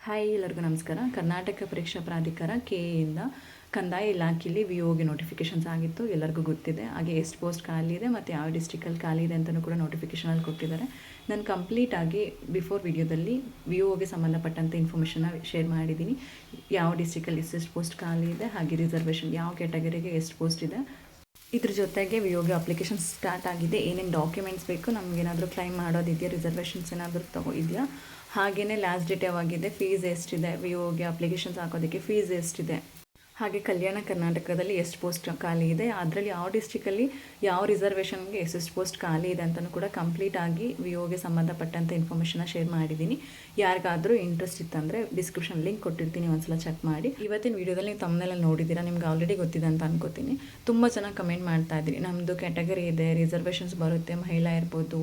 Hi ಎಲ್ಲರಿಗೂ ನಮಸ್ಕಾರ. ಕರ್ನಾಟಕ ಪರೀಕ್ಷಾ ಪ್ರಾಧಿಕಾರ ಕೆಎಯಿಂದ ಕಂದಾಯ ಇಲಾಖೆಯಲ್ಲಿ ವಿಒಗೆ ನೋಟಿಫಿಕೇಷನ್ಸ್ ಆಗಿತ್ತು, ಎಲ್ಲರಿಗೂ ಗೊತ್ತಿದೆ. ಹಾಗೆ ಎಷ್ಟು ಪೋಸ್ಟ್ ಖಾಲಿ ಇದೆ ಮತ್ತು ಯಾವ ಡಿಸ್ಟ್ರಿಕ್ಟಲ್ಲಿ ಖಾಲಿ ಇದೆ ಅಂತಲೂ ಕೂಡ ನೋಟಿಫಿಕೇಷನಲ್ಲಿ ಕೊಟ್ಟಿದ್ದಾರೆ. ನಾನು ಕಂಪ್ಲೀಟಾಗಿ ಬಿಫೋರ್ ವಿಡಿಯೋದಲ್ಲಿ ವಿಒಗೆ ಸಂಬಂಧಪಟ್ಟಂಥ ಇನ್ಫಾರ್ಮೇಷನ್ನ ಶೇರ್ ಮಾಡಿದ್ದೀನಿ. ಯಾವ ಡಿಸ್ಟ್ರಿಕ್ಟಲ್ಲಿ ಎಷ್ಟೆಷ್ಟು ಪೋಸ್ಟ್ ಖಾಲಿ ಇದೆ, ಹಾಗೆ ರಿಸರ್ವೇಷನ್ ಯಾವ ಕ್ಯಾಟಗರಿಗೆ ಎಷ್ಟು ಪೋಸ್ಟ್ ಇದೆ, ಇದ್ರ ಜೊತೆಗೆ ವಿಒಗೆ ಅಪ್ಲಿಕೇಶನ್ ಸ್ಟಾರ್ಟ್ ಆಗಿದೆ, ಏನೇನು ಡಾಕ್ಯುಮೆಂಟ್ಸ್ ಬೇಕು, ನಮಗೇನಾದರೂ ಕ್ಲೈಮ್ ಮಾಡೋದಿದೆಯಾ, ರಿಸರ್ವೇಷನ್ಸ್ ಏನಾದರೂ ಇದೆಯಾ, ಹಾಗೆಯೇ ಲಾಸ್ಟ್ ಡೇಟ್ ಯಾವಾಗಿದೆ, ಫೀಸ್ ಎಷ್ಟಿದೆ, ವಿಒಗೆ ಅಪ್ಲಿಕೇಶನ್ಸ್ ಹಾಕೋದಕ್ಕೆ ಫೀಸ್ ಎಷ್ಟಿದೆ, ಹಾಗೆ ಕಲ್ಯಾಣ ಕರ್ನಾಟಕದಲ್ಲಿ ಎಷ್ಟು ಪೋಸ್ಟ್ ಖಾಲಿ ಇದೆ, ಅದರಲ್ಲಿ ಯಾವ ಡಿಸ್ಟ್ರಿಕ್ಕಲ್ಲಿ ಯಾವ ರಿಸರ್ವೇಷನ್ಗೆ ಎಷ್ಟೆಷ್ಟು ಪೋಸ್ಟ್ ಖಾಲಿ ಇದೆ ಅಂತಲೂ ಕೂಡ ಕಂಪ್ಲೀಟಾಗಿ ವಿಒಗೆ ಸಂಬಂಧಪಟ್ಟಂಥ ಇನ್ಫಾರ್ಮೇಷನ್ನ ಶೇರ್ ಮಾಡಿದ್ದೀನಿ. ಯಾರಿಗಾದರೂ ಇಂಟ್ರೆಸ್ಟ್ ಇತ್ತಂದರೆ ಡಿಸ್ಕ್ರಿಪ್ಷನ್ ಲಿಂಕ್ ಕೊಟ್ಟಿರ್ತೀನಿ, ಒಂದ್ಸಲ ಚೆಕ್ ಮಾಡಿ. ಇವತ್ತಿನ ವೀಡಿಯೋದಲ್ಲಿ ನೀವು ತಮ್ಮನೆಲ್ಲ ನೋಡಿದ್ದೀರಾ, ನಿಮ್ಗೆ ಆಲ್ರೆಡಿ ಗೊತ್ತಿದೆ ಅಂತ ಅನ್ಕೋತೀನಿ. ತುಂಬ ಚೆನ್ನಾಗಿ ಕಮೆಂಟ್ ಮಾಡ್ತಾ ಇದ್ದೀರಿ, ನಮ್ಮದು ಕ್ಯಾಟಗರಿ ಇದೆ, ರಿಸರ್ವೇಷನ್ಸ್ ಬರುತ್ತೆ, ಮಹಿಳಾ ಇರ್ಬೋದು,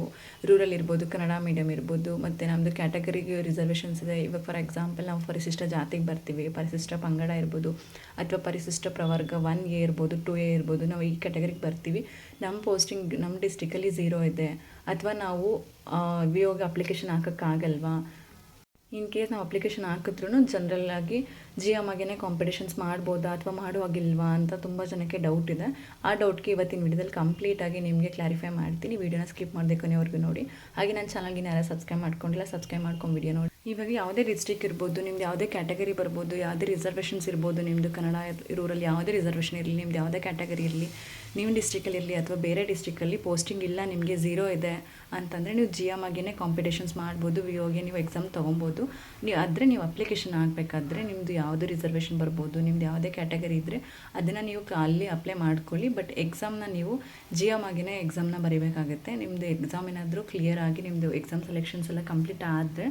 ರೂರಲ್ ಇರ್ಬೋದು, ಕನ್ನಡ ಮೀಡಿಯಮ್ ಇರ್ಬೋದು, ಮತ್ತು ನಮ್ಮದು ಕ್ಯಾಟಗರಿಗೆ ರಿಸರ್ವೇಷನ್ಸ್ ಇದೆ. ಇವಾಗ ಫಾರ್ ಎಕ್ಸಾಂಪಲ್ ನಾವು ಪರಿಶಿಷ್ಟ ಜಾತಿಗೆ ಬರ್ತೀವಿ, ಪರಿಶಿಷ್ಟ ಪಂಗಡ ಇರ್ಬೋದು ಅಥವಾ ಪರಿಶಿಷ್ಟ ಪ್ರವರ್ಗ 1A ಇರ್ಬೋದು, 2A ಇರ್ಬೋದು, ನಾವು ಈ ಕ್ಯಾಟಗರಿಗೆ ಬರ್ತೀವಿ. ನಮ್ಮ ಪೋಸ್ಟಿಂಗ್ ನಮ್ಮ ಡಿಸ್ಟ್ರಿಕ್ಕಲ್ಲಿ 0 ಇದೆ, ಅಥವಾ ನಾವು ವಿಒಗೆ ಅಪ್ಲಿಕೇಶನ್ ಹಾಕೋಕ್ಕಾಗಲ್ವಾ, ಇನ್ ಕೇಸ್ ನಾವು ಅಪ್ಲಿಕೇಶನ್ ಹಾಕಿದ್ರೂ ಜನರಲ್ಲಾಗಿ ಜಿಎಮ್ಮಾಗೇ ಕಾಂಪಿಟೇಷನ್ಸ್ ಮಾಡ್ಬೋದಾ ಅಥವಾ ಮಾಡುವಾಗಿಲ್ವಾ ಅಂತ ತುಂಬ ಜನಕ್ಕೆ ಡೌಟ್ ಇದೆ. ಆ ಡೌಟ್ಗೆ ಇವತ್ತಿನ ವಿಡಿಯೋದಲ್ಲಿ ಕಂಪ್ಲೀಟಾಗಿ ನಿಮಗೆ ಕ್ಲಾರಿಫೈ ಮಾಡ್ತೀನಿ. ವೀಡಿಯೋನ ಸ್ಕಿಪ್ ಮಾಡಬೇಕು ಕೊನೆವರೆಗೂ ನೋಡಿ. ಹಾಗೆ ನನ್ನ ಚಾನಲ್ಗೆ ಯಾರು ಸಬ್ಸ್ಕ್ರೈಬ್ ಮಾಡ್ಕೊಂಡಿಲ್ಲ, ಸಬ್ಸ್ಕ್ರೈಬ್ ಮಾಡ್ಕೊಂಡು ವಿಡಿಯೋ ನೋಡಿ. ಇವಾಗ ಯಾವುದೇ ಡಿಸ್ಟ್ರಿಕ್ಟ್ ಇರ್ಬೋದು, ನಿಮ್ದು ಯಾವುದೇ ಕ್ಯಾಟಗರಿ ಬರ್ಬೋದು, ಯಾವುದೇ ರಿಸರ್ವೇಷನ್ಸ್ ಇರ್ಬೋದು, ನಿಮ್ಮದು ಕನ್ನಡ ರೂರಲ್ ಯಾವುದೇ ರಿಸರ್ವೇಷನ್ ಇರಲಿ, ನಿಮ್ದು ಯಾವುದೇ ಕ್ಯಾಟಗರಿ ಇರಲಿ, ನಿಮ್ಮ ಡಿಸ್ಟ್ರಿಕ್ಕಲ್ಲಿ ಇರಲಿ ಅಥವಾ ಬೇರೆ ಡಿಸ್ಟ್ರಿಕ್ಕಲ್ಲಿ ಪೋಸ್ಟಿಂಗ್ ಇಲ್ಲ, ನಿಮಗೆ 0 ಇದೆ ಅಂತಂದರೆ ನೀವು ಜಿಎಮ್ಮಾಗೇ ಕಾಂಪಿಟೇಷನ್ಸ್ ಮಾಡ್ಬೋದು, ವಿಒಗೆ ನೀವು ಎಕ್ಸಾಮ್ ತೊಗೊಬೋದು. ನೀವು ಅಪ್ಲಿಕೇಶನ್ ಹಾಕಬೇಕಾದ್ರೆ ನಿಮ್ಮದು ಯಾವುದೇ ರಿಸರ್ವೇಷನ್ ಬರ್ಬೋದು, ನಿಮ್ದು ಯಾವುದೇ ಕ್ಯಾಟಗರಿ ಇದ್ದರೆ ಅದನ್ನು ನೀವು ಅಲ್ಲಿ ಅಪ್ಲೈ ಮಾಡ್ಕೊಳ್ಳಿ. ಬಟ್ ಎಕ್ಸಾಮ್ನ ನೀವು ಜಿಎಮ್ಮಾಗೇ ಎಕ್ಸಾಮ್ನ ಬರೀಬೇಕಾಗುತ್ತೆ. ನಿಮ್ಮದು ಎಕ್ಸಾಮ್ ಏನಾದರೂ ಕ್ಲಿಯರ್ ಆಗಿ ನಿಮ್ಮದು ಎಕ್ಸಾಮ್ ಸೆಲೆಕ್ಷನ್ಸ್ ಎಲ್ಲ ಕಂಪ್ಲೀಟ್ ಆದರೆ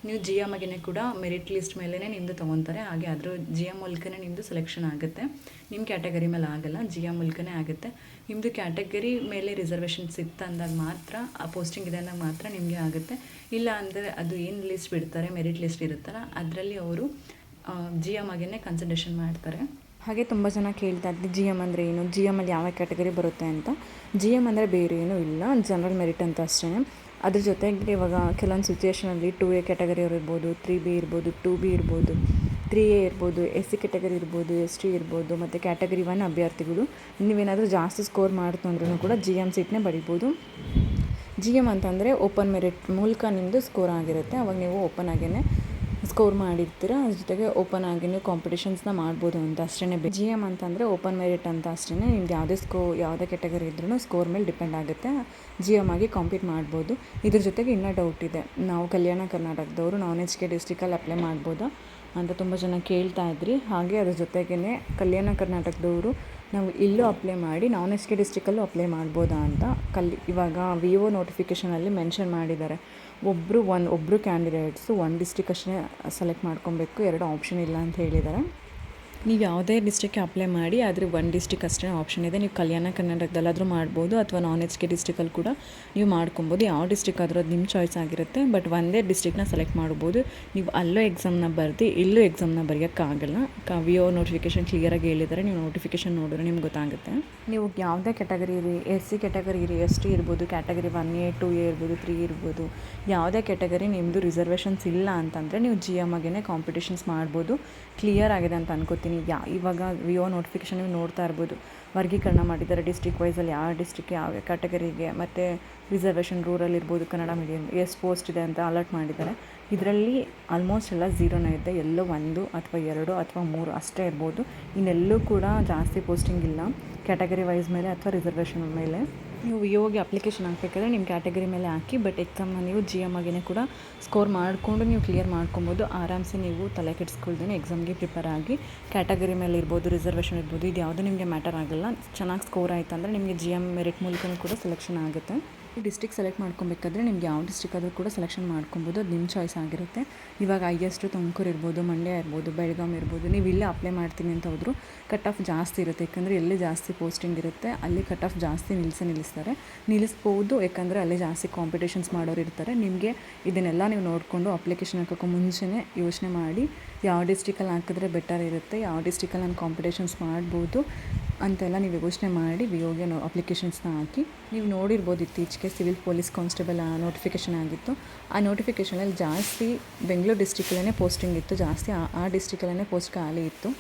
ನೀವು ಜಿಎಮ್ಮಾಗೇ ಕೂಡ ಮೆರಿಟ್ ಲಿಸ್ಟ್ ಮೇಲೇ ನಿಮ್ಮದು ತೊಗೊತಾರೆ. ಹಾಗೆ ಅದ್ರ ಜಿಎಮ್ ಮೂಲಕನೇ ನಿಮ್ಮದು ಸೆಲೆಕ್ಷನ್ ಆಗುತ್ತೆ, ನಿಮ್ಮ ಕ್ಯಾಟಗರಿ ಮೇಲೆ ಆಗಲ್ಲ, ಜಿಎಮ್ ಮೂಲಕನೇ ಆಗುತ್ತೆ. ನಿಮ್ಮದು ಕ್ಯಾಟಗರಿ ಮೇಲೆ ರಿಸರ್ವೇಷನ್ಸ್ ಇತ್ತು ಅಂದಾಗ ಮಾತ್ರ, ಆ ಪೋಸ್ಟಿಂಗ್ ಇದೆ ಅಂದಾಗ ಮಾತ್ರ ನಿಮಗೆ ಆಗುತ್ತೆ. ಇಲ್ಲ ಅಂದರೆ ಅದು ಏನು ಲಿಸ್ಟ್ ಬಿಡ್ತಾರೆ, ಮೆರಿಟ್ ಲಿಸ್ಟ್ ಇರುತ್ತಲ್ಲ, ಅದರಲ್ಲಿ ಅವರು ಜಿಎಮ್ಮಾಗೇ ಕನ್ಸಿಡರೇಷನ್ ಮಾಡ್ತಾರೆ. ಹಾಗೆ ತುಂಬ ಜನ ಕೇಳ್ತಾ ಇದ್ದೆ ಜಿಎಮ್ ಅಂದರೆ ಏನು, ಜಿಎಮ್ಮಲ್ಲಿ ಯಾವ ಕ್ಯಾಟಗರಿ ಬರುತ್ತೆ ಅಂತ. ಜಿಎಮ್ ಅಂದರೆ ಬೇರೆ ಏನೂ ಇಲ್ಲ, ಜನರಲ್ ಮೆರಿಟ್ ಅಂತ ಅಷ್ಟೇ. ಅದ್ರ ಜೊತೆಗೆ ಇವಾಗ ಕೆಲವೊಂದು ಸಿಚುವೇಷನಲ್ಲಿ 2A ಕ್ಯಾಟಗರಿಯವರು ಇರ್ಬೋದು, 3B ಇರ್ಬೋದು, 2B ಇರ್ಬೋದು, 3A ಇರ್ಬೋದು, SC ಕ್ಯಾಟಗರಿ ಇರ್ಬೋದು, ST ಇರ್ಬೋದು, ಮತ್ತು ಕ್ಯಾಟಗರಿ 1 ಅಭ್ಯರ್ಥಿಗಳು ನೀವೇನಾದರೂ ಜಾಸ್ತಿ ಸ್ಕೋರ್ ಮಾಡ್ತು ಅಂದ್ರೂ ಕೂಡ GM ಸೀಟ್ನೇ ಬರಿಬೋದು. GM ಅಂತಂದರೆ ಓಪನ್ ಮೆರಿಟ್ ಮೂಲಕ ನಿಮ್ಮದು ಸ್ಕೋರ್ ಆಗಿರುತ್ತೆ, ಅವಾಗ ನೀವು ಓಪನ್ ಆಗೇ ಸ್ಕೋರ್ ಮಾಡಿರ್ತೀರ. ಅದ್ರ ಜೊತೆಗೆ ಓಪನ್ ಆಗಿ ನೀವು ಕಾಂಪಿಟೇಷನ್ಸ್ನ ಮಾಡ್ಬೋದು ಅಂತ ಅಷ್ಟೇ. GM ಅಂತಂದರೆ ಓಪನ್ ಮೆರಿಟ್ ಅಂತ ಅಷ್ಟೇ. ನಿಮ್ದು ಯಾವುದೇ ಕ್ಯಾಟಗರಿ ಇದ್ರೂ ಸ್ಕೋರ್ ಮೇಲೆ ಡಿಪೆಂಡ್ ಆಗುತ್ತೆ, GM ಆಗಿ ಕಾಂಪೀಟ್ ಮಾಡ್ಬೋದು. ಇದ್ರ ಜೊತೆಗೆ ಇನ್ನೂ ಡೌಟ್ ಇದೆ, ನಾವು ಕಲ್ಯಾಣ ಕರ್ನಾಟಕದವರು ನಾನ್-HK ಡಿಸ್ಟ್ರಿಕ್ಕಲ್ಲಿ ಅಪ್ಲೈ ಮಾಡ್ಬೋದಾ ಅಂತ ತುಂಬ ಜನ ಕೇಳ್ತಾ ಇದ್ರಿ. ಹಾಗೆ ಅದ್ರ ಜೊತೆಗೇ ಕಲ್ಯಾಣ ಕರ್ನಾಟಕದವರು ನಾವು ಇಲ್ಲೂ ಅಪ್ಲೈ ಮಾಡಿ ನಾನ್-HK ಡಿಸ್ಟ್ರಿಕ್ಕಲ್ಲೂ ಅಪ್ಲೈ ಮಾಡ್ಬೋದಾ ಅಂತ ಇವಾಗ ವಿಒ ನೋಟಿಫಿಕೇಷನಲ್ಲಿ ಮೆನ್ಷನ್ ಮಾಡಿದ್ದಾರೆ. ಒಬ್ಬರು ಕ್ಯಾಂಡಿಡೇಟ್ಸು 1 ಡಿಸ್ಟ್ರಿಕ್ ಅಷ್ಟೇ ಸೆಲೆಕ್ಟ್ ಮಾಡ್ಕೊಬೇಕು, 2 ಆಪ್ಷನ್ ಇಲ್ಲ ಅಂತ ಹೇಳಿದ್ದಾರೆ. ನೀವು ಯಾವುದೇ ಡಿಸ್ಟ್ರಿಕ್ಗೆ ಅಪ್ಲೈ ಮಾಡಿ, ಆದರೆ 1 ಡಿಸ್ಟ್ರಿಕ್ ಅಷ್ಟೇ ಆಪ್ಷನ್ ಇದೆ. ನೀವು ಕಲ್ಯಾಣ ಕರ್ನಾಟಕದಲ್ಲಾದರೂ ಮಾಡ್ಬೋದು ಅಥವಾ ನಾನ್-HK ಡಿಸ್ಟ್ರಿಕ್ಕಲ್ಲಿ ಕೂಡ ನೀವು ಮಾಡ್ಕೊಬೋದು. ಯಾವ ಡಿಸ್ಟ್ರಿಕ್ ಆದರೂ ಅದು ನಿಮ್ಮ ಚಾಯ್ಸ್ ಆಗಿರುತ್ತೆ. ಬಟ್ ಒಂದೇ ಡಿಸ್ಟ್ರಿಕ್ನ ಸೆಲೆಕ್ಟ್ ಮಾಡ್ಬೋದು. ನೀವು ಅಲ್ಲೂ ಎಕ್ಸಾಮ್ನ ಬರೆದು ಇಲ್ಲೂ ಎಕ್ಸಾಮ್ನ ಬರೆಯೋಕ್ಕಾಗಲ್ಲ. ವಿಒ ನೋಟಿಫಿಕೇಷನ್ ಕ್ಲಿಯರಾಗಿ ಹೇಳಿದ್ದಾರೆ, ನೀವು ನೋಟಿಫಿಕೇಷನ್ ನೋಡಿದ್ರೆ ನಿಮ್ಗೆ ಗೊತ್ತಾಗುತ್ತೆ. ನೀವು ಯಾವುದೇ ಕ್ಯಾಟಗರಿ ಇರಿ, SC ಕ್ಯಾಟಗರಿ ಇರಿ, ST ಇರ್ಬೋದು, ಕ್ಯಾಟಗರಿ 1A 2A ಇರ್ಬೋದು, 3 ಇರ್ಬೋದು, ಯಾವುದೇ ಕ್ಯಾಟಗರಿ ನಿಮ್ಮದು ರಿಸರ್ವೇಷನ್ಸ್ ಇಲ್ಲ ಅಂತಂದರೆ ನೀವು GMಆಗೇ ಕಾಂಪಿಟೇಷನ್ಸ್ ಮಾಡ್ಬೋದು. ಕ್ಲಿಯರ್ ಆಗಿದೆ ಅಂತ ಅನ್ಕೋತೀನಿ. ಇವಾಗ ವಿಒ ನೋಟಿಫಿಕೇಷನ್ ನೀವು ನೋಡ್ತಾ ಇರ್ಬೋದು, ವರ್ಗೀಕರಣ ಮಾಡಿದ್ದಾರೆ ಡಿಸ್ಟ್ರಿಕ್ ವೈಸಲ್ಲಿ, ಯಾವ ಡಿಸ್ಟ್ರಿಕ್ಗೆ ಯಾವ ಕ್ಯಾಟಗರಿಗೆ, ಮತ್ತು ರಿಸರ್ವೇಷನ್ ರೂರಲ್ ಇರ್ಬೋದು, ಕನ್ನಡ ಮೀಡಿಯಮ್ ಎಷ್ಟು ಪೋಸ್ಟ್ ಇದೆ ಅಂತ ಅಲರ್ಟ್ ಮಾಡಿದ್ದಾರೆ. ಇದರಲ್ಲಿ ಆಲ್ಮೋಸ್ಟ್ ಎಲ್ಲ 0ನೇ ಇದೆ, ಎಲ್ಲೋ 1 ಅಥವಾ 2 ಅಥವಾ 3 ಅಷ್ಟೇ ಇರ್ಬೋದು. ಇನ್ನೆಲ್ಲೂ ಕೂಡ ಜಾಸ್ತಿ ಪೋಸ್ಟಿಂಗ್ ಇಲ್ಲ ಕ್ಯಾಟಗರಿ ವೈಸ್ ಮೇಲೆ ಅಥವಾ ರಿಸರ್ವೇಷನ್ ಮೇಲೆ. ನೀವು ವಿಒಗೆ ಅಪ್ಲಿಕೇಶನ್ ಹಾಕಬೇಕಾದ್ರೆ ನಿಮ್ಮ ಕ್ಯಾಟಗರಿ ಮೇಲೆ ಹಾಕಿ, ಬಟ್ ಎಕ್ಸಾಮ್ನ ನೀವು GMಆಗೇ ಕೂಡ ಸ್ಕೋರ್ ಮಾಡಿಕೊಂಡು ನೀವು ಕ್ಲಿಯರ್ ಮಾಡ್ಕೊಬೋದು. ಆರಾಮ್ಸೆ ನೀವು ತಲೆ ಕೆಡಿಸ್ಕೊಳ್ದೇ ಎಕ್ಸಾಮ್ಗೆ ಪ್ರಿಪೇರ್ ಆಗಿ, ಕ್ಯಾಟಗರಿ ಮೇಲೆ ಇರ್ಬೋದು, ರಿಸರ್ವೇಷನ್ ಇರ್ಬೋದು, ಇದು ಯಾವುದೂ ನಿಮಗೆ ಮ್ಯಾಟರ್ ಆಗಲ್ಲ. ಚೆನ್ನಾಗಿ ಸ್ಕೋರ್ ಆಯಿತು ಅಂದರೆ ನಿಮಗೆ GM ಮೆರಿಟ್ ಮೂಲಕ ಕೂಡ ಸೆಲೆಕ್ಷನ್ ಆಗುತ್ತೆ. ಡಿಸ್ಟ್ರಿಕ್ ಸೆಲೆಕ್ಟ್ ಮಾಡ್ಕೊಬೇಕಾದ್ರೆ ನಿಮ್ಗೆ ಯಾವ ಡಿಸ್ಟ್ರಿಕ್ ಆದರೂ ಕೂಡ ಸೆಲೆಕ್ಷನ್ ಮಾಡ್ಕೊಬೋದು, ಅದು ನಿಮ್ಮ ಚಾಯ್ಸ್ ಆಗಿರುತ್ತೆ. ಇವಾಗ ಹೈಯೆಸ್ಟು ತುಮಕೂರು ಇರ್ಬೋದು, ಮಂಡ್ಯ ಇರ್ಬೋದು, ಬೆಳಗಾಂ ಇರ್ಬೋದು, ನೀವು ಇಲ್ಲೇ ಅಪ್ಲೈ ಮಾಡ್ತೀನಿ ಅಂತ ಹೋದ್ರು ಕಟ್ ಆಫ್ ಜಾಸ್ತಿ ಇರುತ್ತೆ. ಯಾಕಂದರೆ ಎಲ್ಲಿ ಜಾಸ್ತಿ ಪೋಸ್ಟಿಂಗ್ ಇರುತ್ತೆ ಅಲ್ಲಿ ಕಟ್ ಆಫ್ ಜಾಸ್ತಿ ನಿಲ್ಲಿಸ್ಬೋದು. ಯಾಕಂದರೆ ಅಲ್ಲಿ ಜಾಸ್ತಿ ಕಾಂಪಿಟೇಷನ್ಸ್ ಮಾಡೋರು ಇರ್ತಾರೆ. ನಿಮಗೆ ಇದನ್ನೆಲ್ಲ ನೀವು ನೋಡಿಕೊಂಡು ಅಪ್ಲಿಕೇಶನ್ ಹಾಕೋಕ್ಕೂ ಮುಂಚೆನೇ ಯೋಚನೆ ಮಾಡಿ ಯಾವ ಡಿಸ್ಟ್ರಿಕ್ಕಲ್ಲಿ ಹಾಕಿದ್ರೆ ಬೆಟರ್ ಇರುತ್ತೆ, ಯಾವ ಡಿಸ್ಟ್ರಿಕ್ಕಲ್ಲಿ ನಾನು ಕಾಂಪಿಟೇಷನ್ಸ್ ಮಾಡ್ಬೋದು, ಅಂತೆಲ್ಲ ನೀವು ಯೋಚನೆ ಮಾಡಿ ವಿಒಗೆ ಅಪ್ಲಿಕೇಶನ್ಸ್ನ ಹಾಕಿ. ನೀವು ನೋಡಿರ್ಬೋದು ಇತ್ತೀಚೆಗೆ ಸಿವಿಲ್ ಪೊಲೀಸ್ ಕಾನ್ಸ್ಟೇಬಲ್ ನೋಟಿಫಿಕೇಷನ್ ಆಗಿತ್ತು. ಆ ನೋಟಿಫಿಕೇಷನಲ್ಲಿ ಜಾಸ್ತಿ ಬೆಂಗಳೂರು ಡಿಸ್ಟ್ರಿಕ್ಟಲ್ಲೇ ಪೋಸ್ಟಿಂಗ್ ಇತ್ತು, ಜಾಸ್ತಿ ಆ ಡಿಸ್ಟ್ರಿಕ್ಟಲ್ಲೇ ಪೋಸ್ಟ್ ಖಾಲಿ ಇತ್ತು.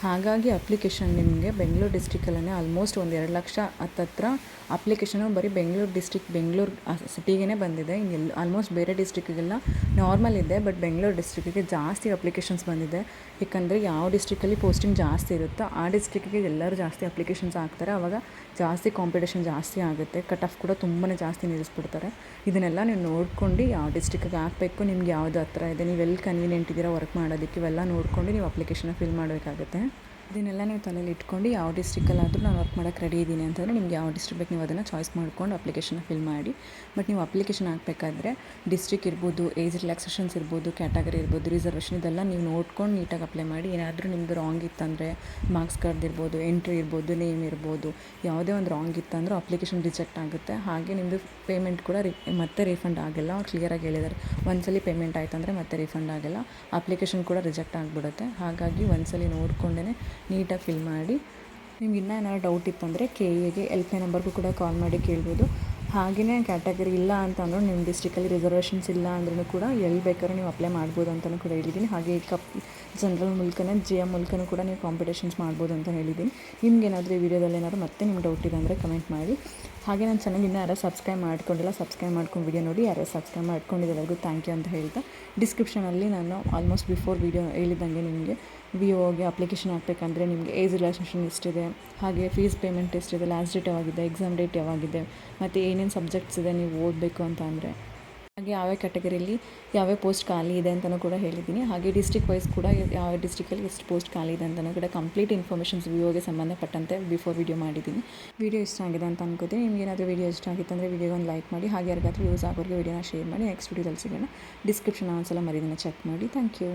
ಹಾಗಾಗಿ ಅಪ್ಲಿಕೇಶನ್ ನಿಮಗೆ ಬೆಂಗಳೂರು ಡಿಸ್ಟ್ರಿಕ್ಟಲ್ಲೇ ಆಲ್ಮೋಸ್ಟ್ ಒಂದು 2 ಲಕ್ಷ ಹತ್ತತ್ರ ಅಪ್ಲಿಕೇಶನು ಬರೀ ಬೆಂಗಳೂರು ಸಿಟಿಗೇ ಬಂದಿದೆ. ಇನ್ನು ಆಲ್ಮೋಸ್ಟ್ ಬೇರೆ ಡಿಸ್ಟ್ರಿಕ್ಕಿಗೆಲ್ಲ ನಾರ್ಮಲ್ ಇದೆ, ಬಟ್ ಬೆಂಗಳೂರು ಡಿಸ್ಟ್ರಿಕ್ಕಿಗೆ ಜಾಸ್ತಿ ಅಪ್ಲಿಕೇಶನ್ಸ್ ಬಂದಿದೆ. ಏಕೆಂದರೆ ಯಾವ ಡಿಸ್ಟ್ರಿಕ್ಕಲ್ಲಿ ಪೋಸ್ಟಿಂಗ್ ಜಾಸ್ತಿ ಇರುತ್ತೋ ಆ ಡಿಸ್ಟ್ರಿಕ್ಕಿಗೆ ಎಲ್ಲರೂ ಜಾಸ್ತಿ ಅಪ್ಲಿಕೇಶನ್ಸ್ ಹಾಕ್ತಾರೆ. ಆವಾಗ ಜಾಸ್ತಿ ಕಾಂಪಿಟೇಷನ್ ಜಾಸ್ತಿ ಆಗುತ್ತೆ, ಕಟ್ ಆಫ್ ಕೂಡ ತುಂಬಾ ಜಾಸ್ತಿ ನಿಲ್ಲಿಸ್ಬಿಡ್ತಾರೆ. ಇದನ್ನೆಲ್ಲ ನೀವು ನೋಡ್ಕೊಂಡು ಯಾವ ಡಿಸ್ಟ್ರಿಕ್ಕಿಗೆ ಹಾಕಬೇಕು, ನಿಮ್ಗೆ ಯಾವುದು ಹತ್ರ ಇದೆ, ನೀವು ಎಲ್ಲಿ ಕನ್ವೀನಿಯೆಂಟ್ ಇದ್ದೀರಾ ವರ್ಕ್ ಮಾಡೋದಕ್ಕೆ, ಇವೆಲ್ಲ ನೋಡ್ಕೊಂಡು ನೀವು ಅಪ್ಲಿಕೇಶನ್ನ ಫಿಲ್ ಮಾಡಬೇಕಾಗುತ್ತೆ. ಇದನ್ನೆಲ್ಲ ನೀವು ತಲೆಯಲ್ಲಿ ಇಟ್ಕೊಂಡು ಯಾವ ಡಿಸ್ಟ್ರಿಕ್ಕಲ್ಲಾದರೂ ನಾನು ವರ್ಕ್ ಮಾಡೋಕ್ಕೆ ರೆಡಿ ಇದ್ದೀನಿ ಅಂತಂದರೆ ನಿಮ್ಗೆ ಯಾವ ಡಿಸ್ಟ್ರಿಕ್ ಬೇಕು ನೀವು ಅದನ್ನು ಚಾಯ್ಸ್ ಮಾಡ್ಕೊಂಡು ಅಪ್ಲಿಕೇಶನ್ನ ಫಿಲ್ ಮಾಡಿ. ಬಟ್ ನೀವು ಅಪ್ಲಿಕೇಶನ್ ಹಾಕಬೇಕಾದ್ರೆ ಡಿಸ್ಟ್ರಿಕ್ ಇರ್ಬೋದು, ಏಜ್ ರಿಲ್ಯಾಕ್ಸೇಷನ್ಸ್ ಇರ್ಬೋದು, ಕ್ಯಾಟಗರಿ ಇರ್ಬೋದು, ರಿಸರ್ವೇಷನ್ ಇದೆಲ್ಲ ನೀವು ನೋಡ್ಕೊಂಡು ನೀಟಾಗಿ ಅಪ್ಲೈ ಮಾಡಿ. ಏನಾದರೂ ನಿಮ್ಮದು ರಾಂಗ್ ಇತ್ತಂದರೆ ಮಾರ್ಕ್ಸ್ ಕಾರ್ಡ್ ಇರ್ಬೋದು, ಎಂಟ್ರಿ ಇರ್ಬೋದು, ನೇಮ್ ಇರ್ಬೋದು, ಯಾವುದೇ ಒಂದು ರಾಂಗ್ ಇತ್ತಂದರೂ ಅಪ್ಲಿಕೇಶನ್ ರಿಜೆಕ್ಟ್ ಆಗುತ್ತೆ. ಹಾಗೆ ನಿಮ್ಮದು ಪೇಮೆಂಟ್ ಕೂಡ ಮತ್ತೆ ರೀಫಂಡ್ ಆಗಿಲ್ಲ. ಅವ್ರು ಕ್ಲಿಯರಾಗಿ ಹೇಳಿದ್ದಾರೆ, ಒಂದ್ಸಲಿ ಪೇಮೆಂಟ್ ಆಯ್ತಂದರೆ ಮತ್ತೆ ರೀಫಂಡ್ ಆಗಿಲ್ಲ, ಅಪ್ಲಿಕೇಶನ್ ಕೂಡ ರಿಜೆಕ್ಟ್ ಆಗಿಬಿಡುತ್ತೆ. ಹಾಗಾಗಿ ಒಂದ್ಸಲಿ ನೋಡ್ಕೊಂಡೇ ನೀಟಾಗಿ ಫಿಲ್ ಮಾಡಿ. ನಿಮ್ಗೆ ಇನ್ನೂ ಏನಾದ್ರು ಡೌಟ್ ಇತ್ತಂದರೆ KAಗೆ ಹೆಲ್ಪ್ಲೈನ್ ನಂಬರ್ಗೂ ಕೂಡ ಕಾಲ್ ಮಾಡಿ ಕೇಳ್ಬೋದು. ಹಾಗೆಯೇ ಕ್ಯಾಟಗರಿ ಇಲ್ಲ ಅಂತಂದರೂ ನಿಮ್ಮ ಡಿಸ್ಟ್ರಿಕ್ಕಲ್ಲಿ ರಿಸರ್ವೇಷನ್ಸ್ ಇಲ್ಲ ಅಂದ್ರೂ ಕೂಡ ಎಲ್ಲಿ ಬೇಕಾದ್ರೂ ನೀವು ಅಪ್ಲೈ ಮಾಡ್ಬೋದು ಅಂತಲೂ ಕೂಡ ಹೇಳಿದ್ದೀನಿ. ಹಾಗೆ ಜನರಲ್ ಮೂಲಕನೇ GM ಮೂಲಕನೂ ಕೂಡ ನೀವು ಕಾಂಪಿಟೇಷನ್ಸ್ ಮಾಡ್ಬೋದು ಅಂತ ಹೇಳಿದ್ದೀನಿ. ನಿಮ್ಗೇನಾದರೂ ಈ ವಿಡಿಯೋದಲ್ಲಿ ಏನಾದರೂ ಮತ್ತೆ ನಿಮ್ಗೆ ಡೌಟ್ ಇದೆ ಅಂದರೆ ಕಮೆಂಟ್ ಮಾಡಿ. ಹಾಗೆ ನನ್ನ ಚಾನಲ್ ಇನ್ನೂ ಯಾರು ಸಬ್ಸ್ಕ್ರೈಬ್ ಮಾಡ್ಕೊಂಡಿಲ್ಲ, ಸಬ್ಸ್ಕ್ರೈಬ್ ಮಾಡ್ಕೊಂಡು ವಿಡಿಯೋ ನೋಡಿ. ಯಾರು ಸಬ್ಸ್ಕ್ರೈಬ್ ಮಾಡ್ಕೊಂಡಿದ್ದೆಲ್ಲರಿಗೂ ಥ್ಯಾಂಕ್ ಯು ಅಂತ ಹೇಳ್ತಾ, ಡಿಸ್ಕ್ರಿಪ್ಷನಲ್ಲಿ ನಾನು ಆಲ್ಮೋಸ್ಟ್ ಬಿಫೋರ್ ವಿಡಿಯೋ ಹೇಳಿದಂಗೆ ನಿಮಗೆ ವಿಒಗೆ ಅಪ್ಲಿಕೇಶನ್ ಹಾಕಬೇಕಂದ್ರೆ ನಿಮಗೆ ಏಜ್ ರಿಲ್ಯಾಕ್ಸೇಷನ್ ಎಷ್ಟಿದೆ, ಹಾಗೆ ಫೀಸ್ ಪೇಮೆಂಟ್ ಎಷ್ಟಿದೆ, ಲಾಸ್ಟ್ ಡೇಟ್ ಯಾವಾಗಿದೆ, ಎಕ್ಸಾಮ್ ಡೇಟ್ ಯಾವಾಗಿದೆ, ಮತ್ತು ಏನೇನು ಸಬ್ಜೆಕ್ಟ್ಸ್ ಇದೆ ನೀವು ಓದಬೇಕು ಅಂತ ಅಂದರೆ, ಹಾಗೆ ಯಾವ್ಯಾವ ಕ್ಯಾಟಗರಿಯಲ್ಲಿ ಯಾವ್ಯಾವ ಪೋಸ್ಟ್ ಖಾಲಿ ಇದೆ ಅಂತಲೂ ಕೂಡ ಹೇಳಿದ್ದೀನಿ. ಹಾಗೆ ಡಿಸ್ಟ್ರಿಕ್ ವೈಸ್ ಕೂಡ ಯಾವ ಡಿಸ್ಟ್ರಿಕ್ಕಲ್ಲಿ ಎಷ್ಟು ಪೋಸ್ಟ್ ಖಾಲಿ ಇದೆ ಅಂತಲೂ ಕೂಡ ಕಂಪ್ಲೀಟ್ ಇನ್ಫಾರ್ಮೇಷನ್ಸ್ ವಿಒಗೆ ಸಂಬಂಧಪಟ್ಟಂತೆ ಬಿಫೋರ್ ವಿಡಿಯೋ ಮಾಡಿದ್ದೀನಿ. ವಿಡಿಯೋ ಇಷ್ಟ ಆಗಿದೆ ಅಂತ ಅನ್ಕೋತೀನಿ. ನಿಮ್ಗೆ ಏನಾದರೂ ವಿಡಿಯೋ ಇಷ್ಟ ಆಗಿತ್ತಂದರೆ ವಿಡಿಯೋಗೆ ಒಂದು ಲೈಕ್ ಮಾಡಿ. ಹಾಗೆ ಯಾರಿಗಾದರೂ ಯೂಸ್ ಆಗೋರಿಗೆ ವಿಡಿಯೋನ ಶೇರ್ ಮಾಡಿ. ನೆಕ್ಸ್ಟ್ ವಿಡಿಯೋದಲ್ಲಿ ಸಿಗೋಣ. ಡಿಸ್ಕ್ರಿಪ್ಷನ್ ಒಂದ್ಸಲ ಮರಿದನ್ನು ಚೆಕ್ ಮಾಡಿ. Thank you.